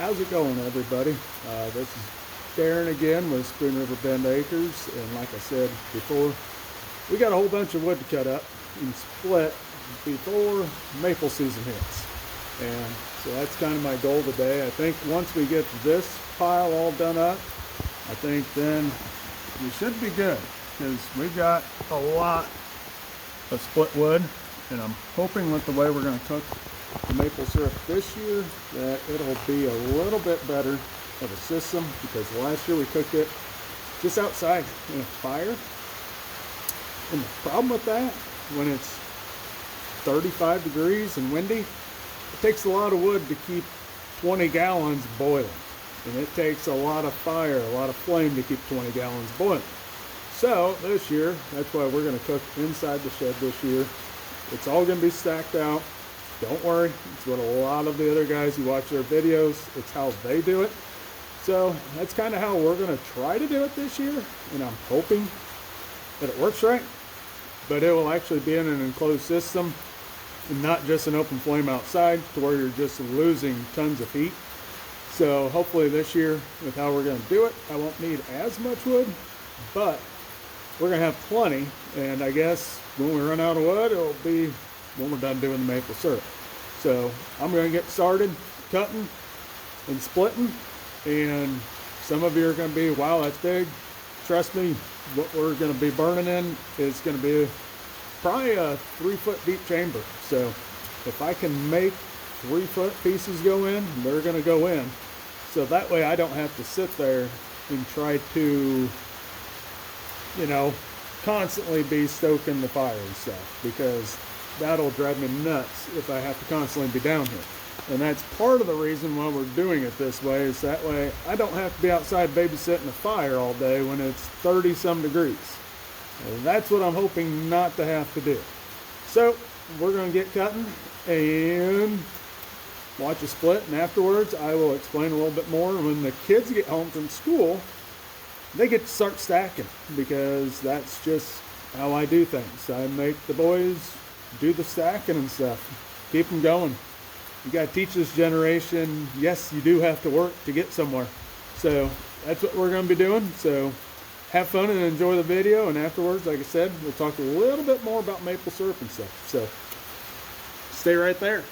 How's it going, everybody? This is Darren again with Spoon River Bend Acres, and like I said before, we got a whole bunch of wood to cut up and split before maple season hits. And so that's kind of my goal today. I think once we get this pile all done up, I think then we should be good, because we've got a lot of split wood, and I'm hoping with the way we're going to cook the maple syrup this year that it'll be a little bit better of a system, because last year we cooked it just outside in a fire, and the problem with that, when it's 35 degrees and windy, it takes a lot of wood to keep 20 gallons boiling, and it takes a lot of fire, a lot of flame to keep 20 gallons boiling. So this year, that's why we're going to cook inside the shed this year. It's all going to be stacked out. Don't worry, it's what a lot of the other guys who watch their videos, it's how they do it. So that's kind of how we're going to try to do it this year, and I'm hoping that it works right, but it will actually be in an enclosed system and not just an open flame outside to where you're just losing tons of heat. So hopefully this year, with how we're going to do it, I won't need as much wood, but we're going to have plenty, and I guess when we run out of wood, it'll be when we're done doing the maple syrup. So I'm going to get started cutting and splitting, and some of you are going to be, wow, that's big. Trust me, what we're going to be burning in is going to be probably a 3-foot deep chamber. So if I can make 3-foot pieces go in, they're going to go in. So that way I don't have to sit there and try to, constantly be stoking the fire and stuff, because that'll drive me nuts if I have to constantly be down here. And that's part of the reason why we're doing it this way, is that way I don't have to be outside babysitting a fire all day when it's 30 some degrees. And that's what I'm hoping not to have to do. So we're going to get cutting and watch a split, and afterwards I will explain a little bit more. When the kids get home from school, they get to start stacking, because that's just how I do things. I make the boys do the stacking and stuff, keep them going. You got to teach this generation, yes, you do have to work to get somewhere. So that's what we're going to be doing. So have fun and enjoy the video, and afterwards, like I said, we'll talk a little bit more about maple syrup and stuff. So stay right there.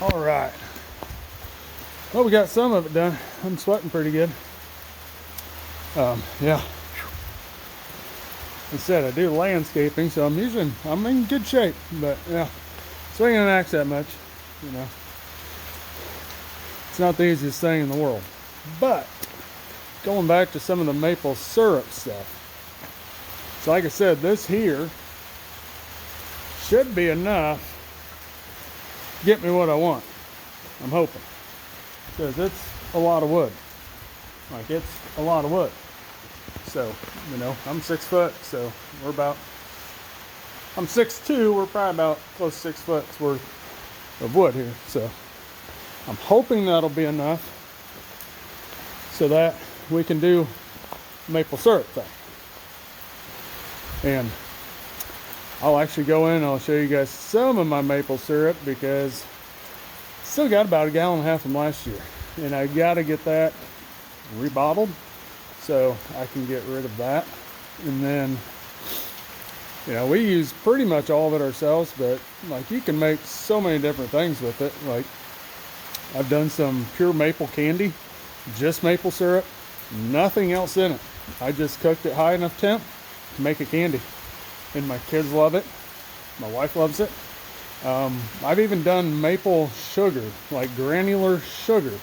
All right. Well, we got some of it done. I'm sweating pretty good. Yeah. Like I said, I do landscaping, so I'm in good shape. But yeah, swinging an axe that much, you know, it's not the easiest thing in the world. But going back to some of the maple syrup stuff. So like I said, this here should be enough to get me what I want. I'm hoping. Because it's a lot of wood. Like, it's a lot of wood. So, you know, I'm 6 foot, so I'm 6'2", we're probably about close to 6 foot's worth of wood here. So I'm hoping that'll be enough so that we can do maple syrup thing. And I'll actually go in and I'll show you guys some of my maple syrup, because I still got about 1.5 gallons from last year. And I gotta get that rebottled so I can get rid of that. And then, you know, we use pretty much all of it ourselves, but like, you can make so many different things with it. Like, I've done some pure maple candy, just maple syrup, nothing else in it. I just cooked it high enough temp to make a candy, and my kids love it. My wife loves it. I've even done maple sugar, like granular sugar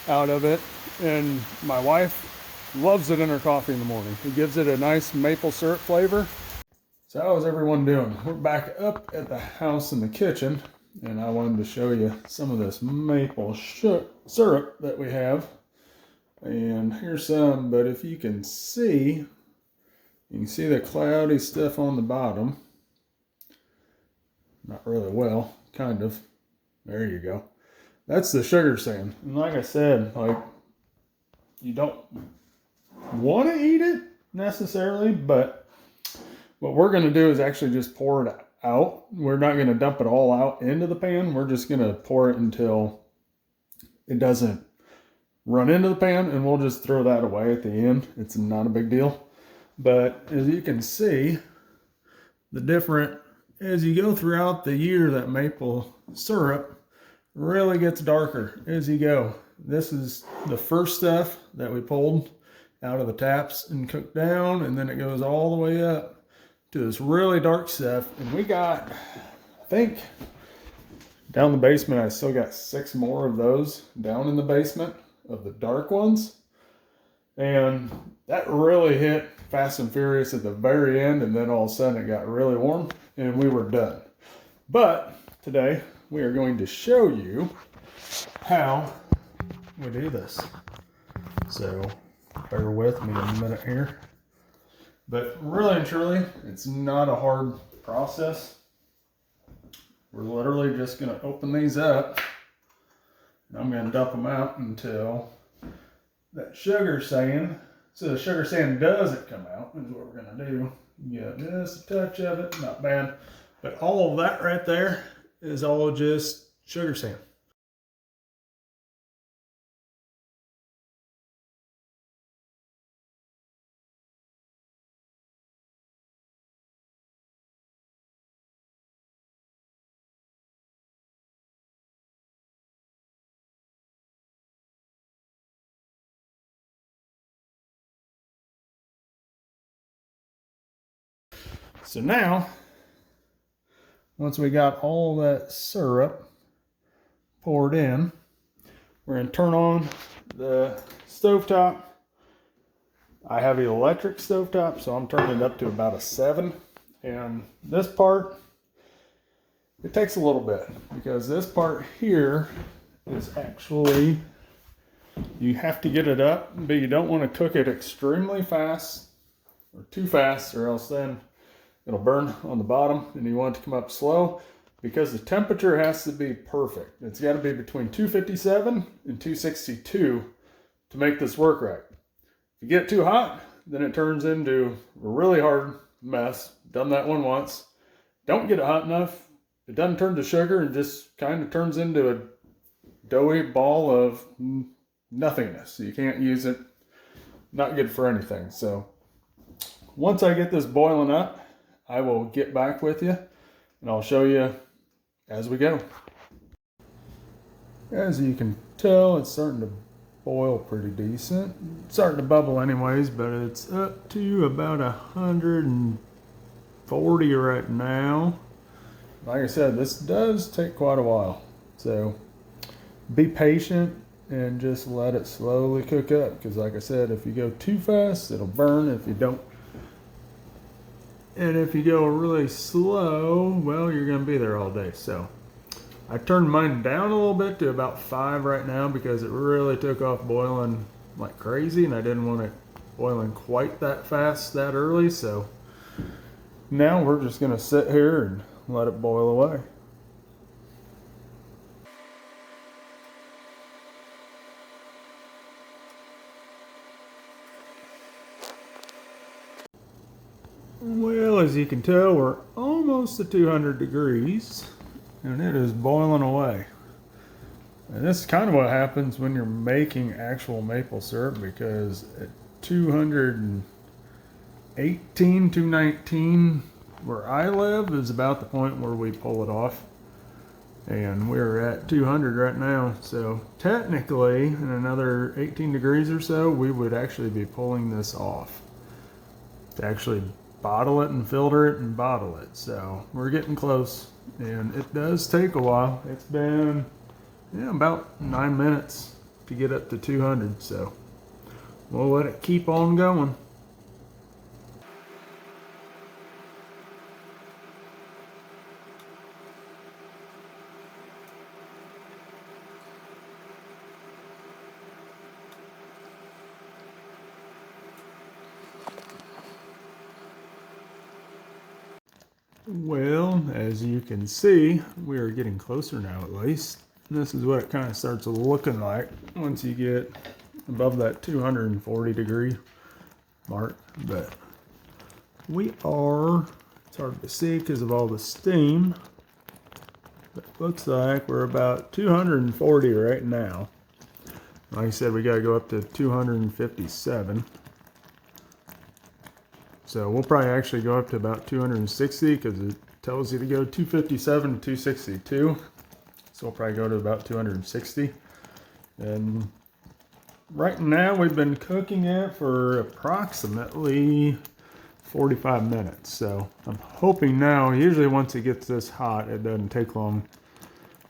out of it, and my wife loves it in her coffee in the morning. It gives it a nice maple syrup flavor. So how is everyone doing? We're back up at the house in the kitchen, and I wanted to show you some of this maple syrup that we have. And here's some, but if you can see the cloudy stuff on the bottom. Not really well, kind of. There you go. That's the sugar sand. And like I said, like, you don't want to eat it necessarily, but what we're going to do is actually just pour it out. We're not going to dump it all out into the pan. We're just going to pour it until it doesn't run into the pan, and we'll just throw that away at the end. It's not a big deal. But as you can see, as you go throughout the year, that maple syrup really gets darker as you go. This is the first stuff that we pulled out of the taps and cooked down, and then it goes all the way up to this really dark stuff. And we got, I think, down the basement, I still got 6 more of those down in the basement of the dark ones. And that really hit fast and furious at the very end, and then all of a sudden it got really warm and we were done. But today we are going to show you how we do this. So bear with me a minute here. But really and truly, it's not a hard process. We're literally just going to open these up, and I'm going to dump them out until that sugar sand, so the sugar sand doesn't come out, is what we're going to do. You get just a touch of it, not bad. But all of that right there is all just sugar sand. So now, once we got all that syrup poured in, we're going to turn on the stovetop. I have an electric stovetop, so I'm turning it up to about a 7. And this part, it takes a little bit, because this part here is actually, you have to get it up, but you don't want to cook it extremely fast or too fast, or else then it'll burn on the bottom, and you want it to come up slow, because the temperature has to be perfect. It's got to be between 257 and 262 to make this work right. If you get too hot, then it turns into a really hard mess. Done that one once. Don't get it hot enough, it doesn't turn to sugar and just kind of turns into a doughy ball of nothingness. You can't use it. Not good for anything. So once I get this boiling up, I will get back with you and I'll show you as we go. As you can tell, it's starting to boil pretty decent. It's starting to bubble anyways, but it's up to about 140 right now. Like I said, this does take quite a while. So be patient and just let it slowly cook up. Because like I said, if you go too fast, it'll burn. If you don't, and if you go really slow, well, you're going to be there all day. So I turned mine down a little bit to about 5 right now because it really took off boiling like crazy and I didn't want it boiling quite that fast that early. So now we're just going to sit here and let it boil away. Well, as you can tell, we're almost to 200 degrees and it is boiling away. And this is kind of what happens when you're making actual maple syrup, because at 218, 219, where I live is about the point where we pull it off. And we're at 200 right now. So technically, in another 18 degrees or so, we would actually be pulling this off to actually bottle it and filter it and bottle it. So we're getting close, and it does take a while. It's been about 9 minutes to get up to 200, so we'll let it keep on going. Well, as you can see, we are getting closer now at least. And this is what it kind of starts looking like once you get above that 240 degree mark. But we are, it's hard to see because of all the steam, but it looks like we're about 240 right now. Like I said, we got to go up to 257. So we'll probably actually go up to about 260 because it tells you to go 257 to 262. So we'll probably go to about 260. And right now we've been cooking it for approximately 45 minutes. So I'm hoping now, usually once it gets this hot, it doesn't take long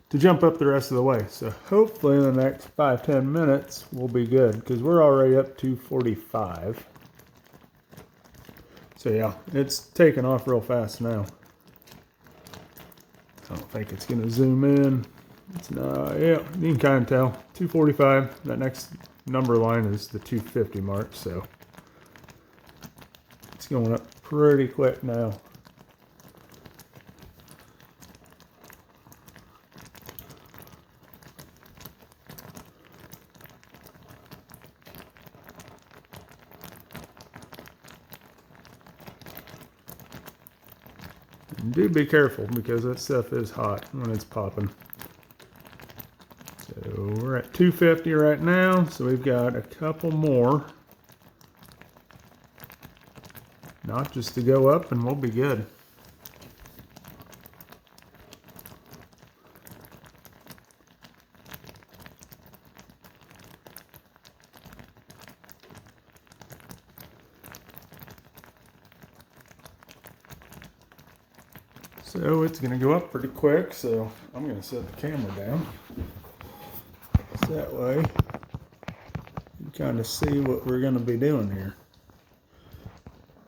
to jump up the rest of the way. So hopefully in the next 5-10 minutes we'll be good, because we're already up to 45. So yeah, it's taking off real fast now. I don't think it's gonna zoom in. It's not, yeah, you can kind of tell. 245, that next number line is the 250 mark, so it's going up pretty quick now. Do be careful because that stuff is hot when it's popping. So we're at 250 right now, so we've got a couple more notches to go up and we'll be good. So it's going to go up pretty quick, so I'm going to set the camera down. So that way you kind of see what we're going to be doing here.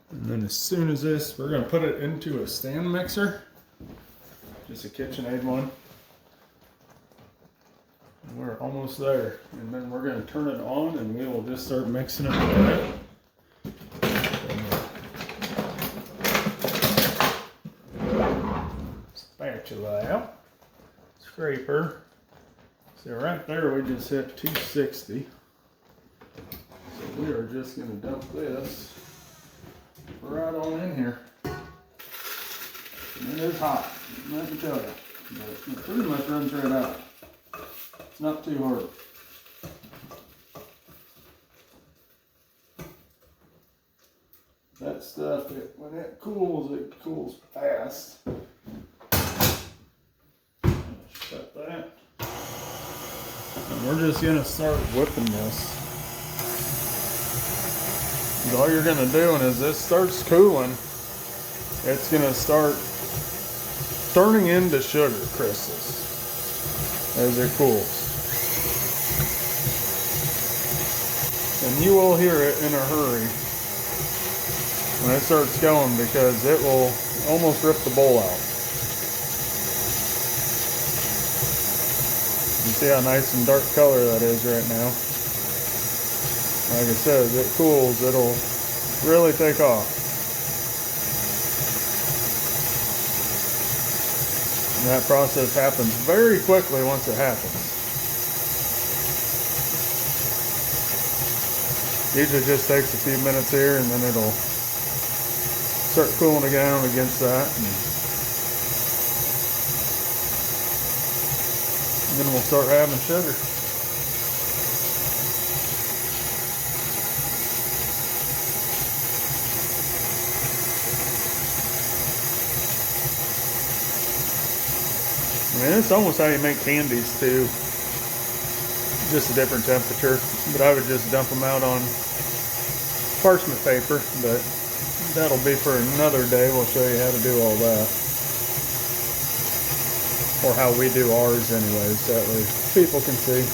And then as soon as this, we're going to put it into a stand mixer, just a KitchenAid one. And we're almost there. And then we're going to turn it on and we will just start mixing it with it. Spatula out, scraper. So right there we just hit 260. So we are just going to dump this right on in here. And it is hot, I can tell you. But it pretty much runs right out. It's not too hard. that stuff, when it cools fast. Shut that. And we're just gonna start whipping this. And all you're gonna do, and as this starts cooling, it's gonna start turning into sugar crystals as it cools. And you will hear it in a hurry when it starts going, because it will almost rip the bowl out. You see how nice and dark color that is right now. Like I said, as it cools, it'll really take off. And that process happens very quickly once it happens. Usually just takes a few minutes here, and then it'll start cooling down against that. And then we'll start having sugar. I mean, it's almost how you make candies too. Just a different temperature. But I would just dump them out on parchment paper. But that'll be for another day. We'll show you how to do all that. Or how we do ours anyways. That way people can see.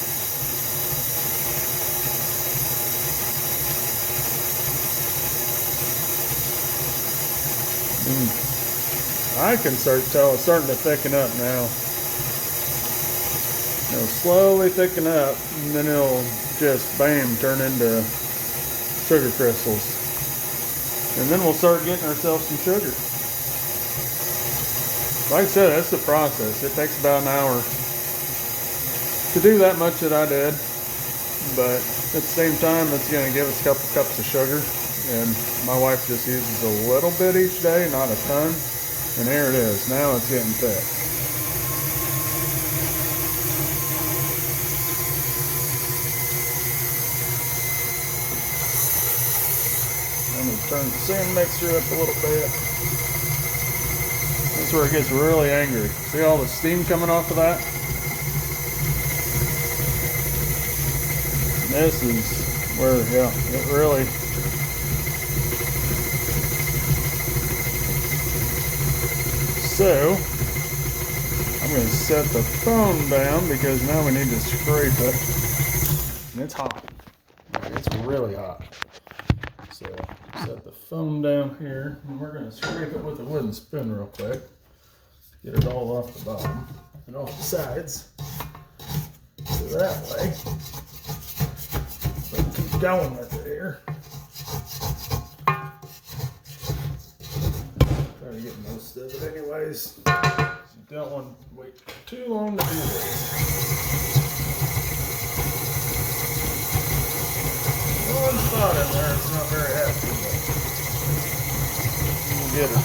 I can tell it's starting to thicken up now. It'll slowly thicken up, and then it'll just bam turn into sugar crystals. And then we'll start getting ourselves some sugar. Like I said, that's the process. It takes about an hour to do that much that I did, but at the same time, it's going to give us a couple cups of sugar. And my wife just uses a little bit each day, not a ton. And there it is. Now it's getting thick. I'm going to turn the sand mixer up a little bit. That's where it gets really angry. See all the steam coming off of that? This is where, yeah, it really... So, I'm going to set the phone down because now we need to scrape it. And it's hot. It's really hot. So, set the phone down here, and we're going to scrape it with a wooden spoon real quick. Get it all off the bottom and off the sides. So that way, we can keep going with it here. Try to get most of it anyways. You don't want to wait too long to do this. One spot in there, it's not very happy, but we'll get it.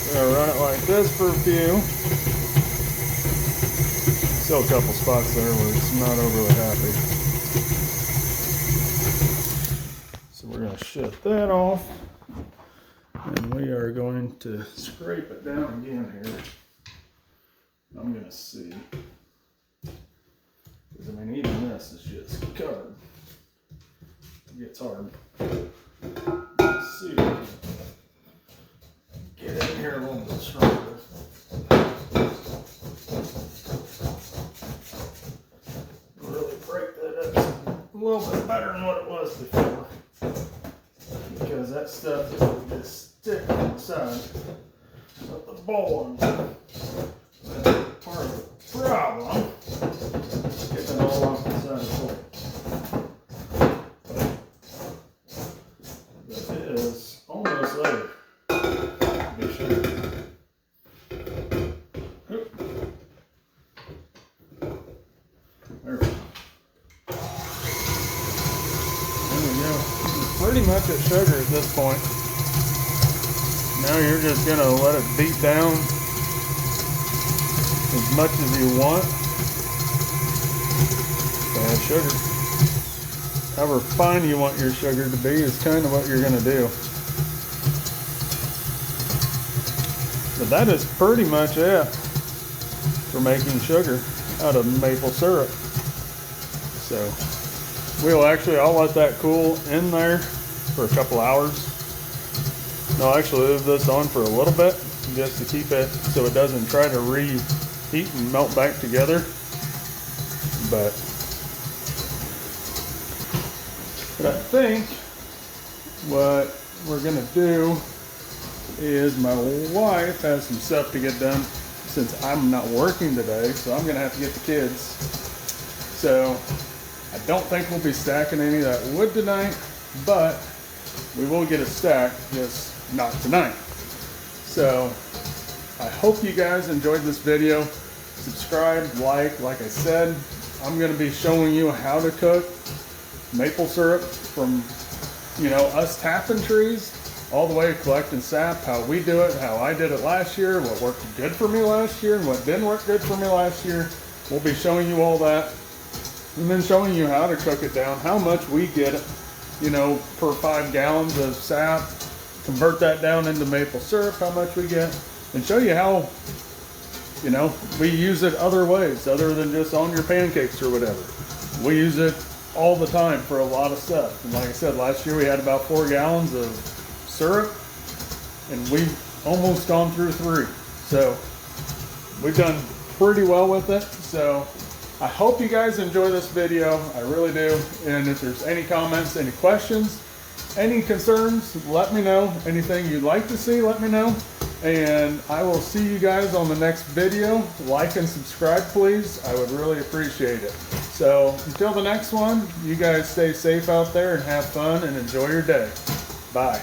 We're going to run it like this for a few. Still a couple spots there where it's not overly happy. So we're going to shut that off. And we are going to scrape it down again here. I'm going to see. Because, I mean, even this is just covered. It gets hard. Let's see. Get in here a little bit stronger. Really break that up a little bit better than what it was before. Because that stuff is just stick inside of the bowl. That's part of the problem. Getting it all off the side of the bowl. But it is almost there. Be sure. There we go. There we go. It's pretty much at sugar at this point. Now you're just going to let it beat down as much as you want to add sugar. however fine you want your sugar to be is kind of what you're going to do. But that is pretty much it for making sugar out of maple syrup. So I'll let that cool in there for a couple hours. I'll actually leave this on for a little bit just to keep it so it doesn't try to reheat and melt back together. But I think what we're gonna do is my wife has some stuff to get done since I'm not working today, so I'm gonna have to get the kids. So I don't think we'll be stacking any of that wood tonight, but we will get a stack, just not tonight. So I hope you guys enjoyed this video. Subscribe, like I said, I'm gonna be showing you how to cook maple syrup from, us tapping trees all the way to collecting sap, how we do it, how I did it last year, what worked good for me last year and what didn't work good for me last year. We'll be showing you all that and then showing you how to cook it down, how much we get, per 5 gallons of sap, convert that down into maple syrup, how much we get, and show you how, we use it other ways other than just on your pancakes or whatever. We use it all the time for a lot of stuff. And like I said, last year we had about 4 gallons of syrup and we've almost gone through 3. So we've done pretty well with it. So I hope you guys enjoy this video. I really do. And if there's any comments, any questions, any concerns, let me know. Anything you'd like to see, let me know. And I will see you guys on the next video. Like and subscribe, please. I would really appreciate it. So until the next one, you guys stay safe out there and have fun and enjoy your day. Bye.